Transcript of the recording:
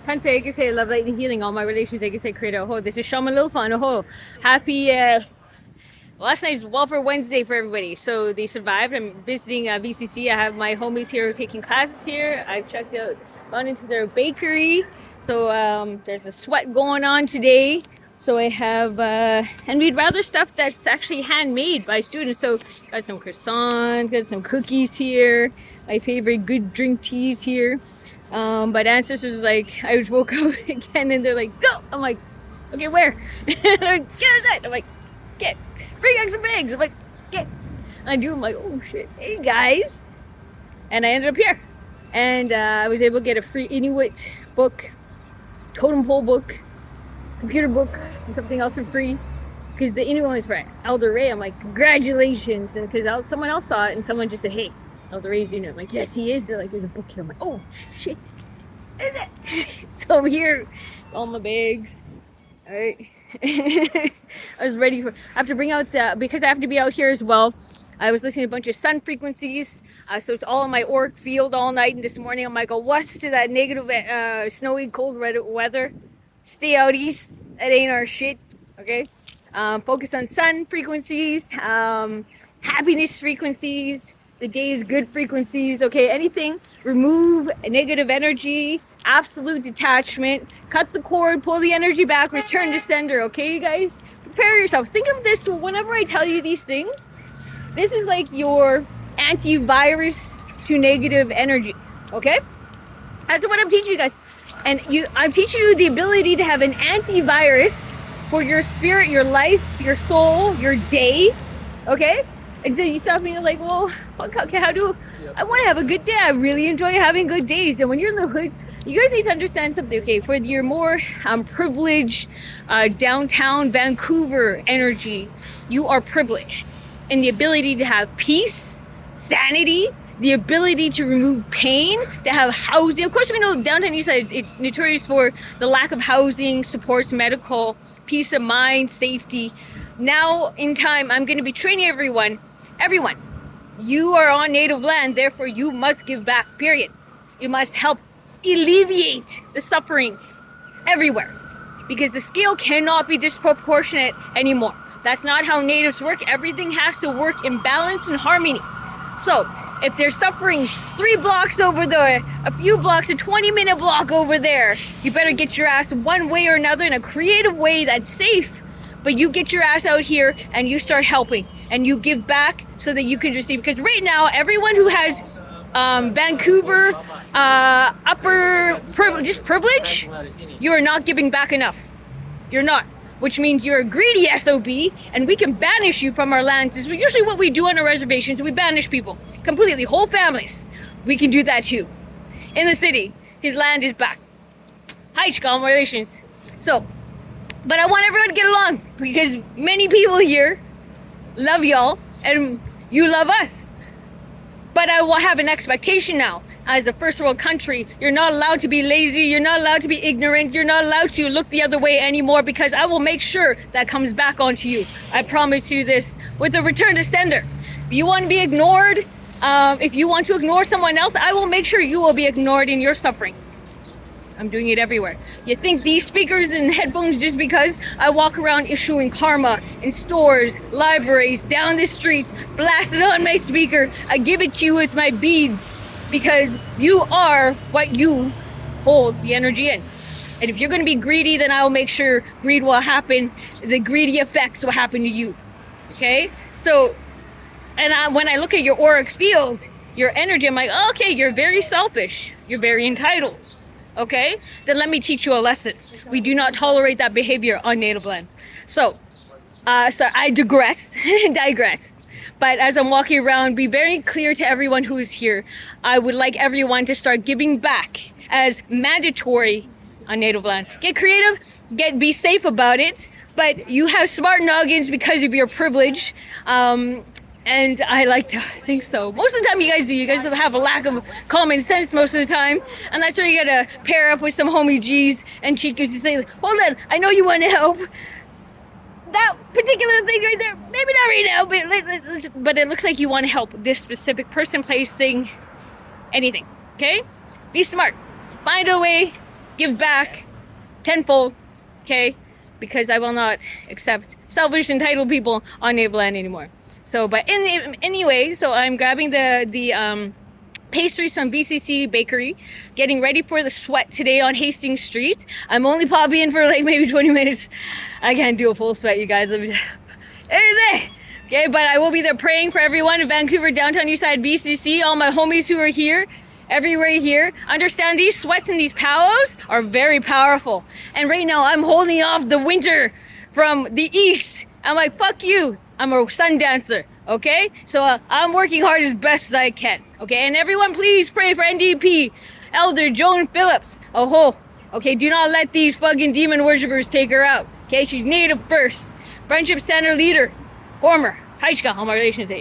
Can't say I can say love, light, and healing. All my relations, I can say create AHO. This is LuvShamanLittleFawn. AHO. Happy last night's Welfare Wednesday for everybody. So they survived. I'm visiting VCC. I have my homies here taking classes here. I've checked out, gone into their bakery. So there's a sweat going on today. So I have, and we'd rather stuff that's actually handmade by students. So got some croissants, got some cookies here. My favorite good drink teas here. But ancestors like, I just woke up again and they're like, go! I'm like, okay, where? Get outside. I'm like, get. Bring extra bags. I'm like, get. I do. I'm like, oh shit. Hey guys. And I ended up here. And I was able to get a free Inuit book, totem pole book, computer book, and something else for free. Because the Inuit one is for Elder Ray. I'm like, congratulations. And because someone else saw it and someone just said, hey, Elder Ray's Inuit. I'm like, yes, he is. They're like, there's a book here. I'm like, oh shit. Is it? So I'm here, all my bags. All right. I was ready for, I have to bring out because I have to be out here as well. I was listening to a bunch of sun frequencies, so it's all in my auric field all night. And this morning I'm like, go west to that negative snowy cold weather, stay out east, that ain't our shit. Okay, focus on sun frequencies, happiness frequencies, the day's good frequencies. Okay, anything, remove negative energy, absolute detachment, cut the cord, pull the energy back, return to sender. Okay, you guys, prepare yourself. Think of this whenever I tell you these things. This is like your antivirus to negative energy. Okay, that's what I'm teaching you guys. And I'm teaching you the ability to have an antivirus for your spirit, your life, your soul, your day. Okay. And so you stop me and you're like, well, okay, how do I want to have a good day? I really enjoy having good days. And when you're in the hood, you guys need to understand something. Okay, for your more privileged downtown Vancouver energy, you are privileged in the ability to have peace, sanity, the ability to remove pain, to have housing. Of course, we know downtown Eastside, it's notorious for the lack of housing, supports, medical, peace of mind, safety. Now in time, I'm going to be training everyone. You are on native land, therefore you must give back, period. You must help alleviate the suffering everywhere, because the scale cannot be disproportionate anymore. That's not how natives work. Everything has to work in balance and harmony. So if they're suffering 3 blocks over there, a few blocks, a 20-minute block over there, you better get your ass one way or another in a creative way that's safe. But you get your ass out here and you start helping and you give back so that you can receive. Because right now, everyone who has Vancouver upper privilege, you are not giving back enough. You're not. Which means you're a greedy SOB, and we can banish you from our lands. This is usually what we do on our reservations. We banish people completely, whole families. We can do that too. In the city, his land is back. Hi, Chicano relations. So, but I want everyone to get along because many people here love y'all and you love us. But I will have an expectation now. As a first world country, you're not allowed to be lazy, you're not allowed to be ignorant, you're not allowed to look the other way anymore, because I will make sure that comes back onto you. I promise you this, with a return to sender. If you want to be ignored, if you want to ignore someone else, I will make sure you will be ignored in your suffering. I'm doing it everywhere. You think these speakers and headphones, just because I walk around issuing karma in stores, libraries, down the streets, blast it on my speaker, I give it to you with my beads, because you are what you hold the energy in. And if you're going to be greedy, then I will make sure greed will happen. The greedy effects will happen to you. Okay? So, and when I look at your auric field, your energy, I'm like, oh, okay, you're very selfish. You're very entitled. Okay? Then let me teach you a lesson. We do not tolerate that behavior on native land. So I digress. But as I'm walking around, be very clear to everyone who is here. I would like everyone to start giving back as mandatory on native land. Get creative, be safe about it, but you have smart noggins because of your privilege. And I like to think so. Most of the time you guys do. You guys have a lack of common sense most of the time. And that's where you gotta pair up with some homie G's and chicas to say, hold on, I know you want to help. That particular thing right there, maybe not right now, but it looks like you want to help this specific person, place, thing, anything. Okay? Be smart. Find a way give back tenfold, okay? Because I will not accept selfish, entitled people on native land anymore. So, but anyway, so I'm grabbing the pastries from BCC Bakery, getting ready for the sweat today on Hastings Street. I'm only popping in for like maybe 20 minutes. I can't do a full sweat, you guys. It is it. Okay, but I will be there praying for everyone in Vancouver, downtown Eastside, BCC, all my homies who are here, everywhere here. Understand these sweats and these powwows are very powerful. And right now I'm holding off the winter from the east. I'm like, fuck you. I'm a sun dancer, okay? So I'm working hard as best as I can, okay? And everyone please pray for NDP, Elder Joan Phillips. Oh, okay, do not let these fucking demon worshippers take her out, okay? She's native first. Friendship Center leader, former. Haichka, all my relations say,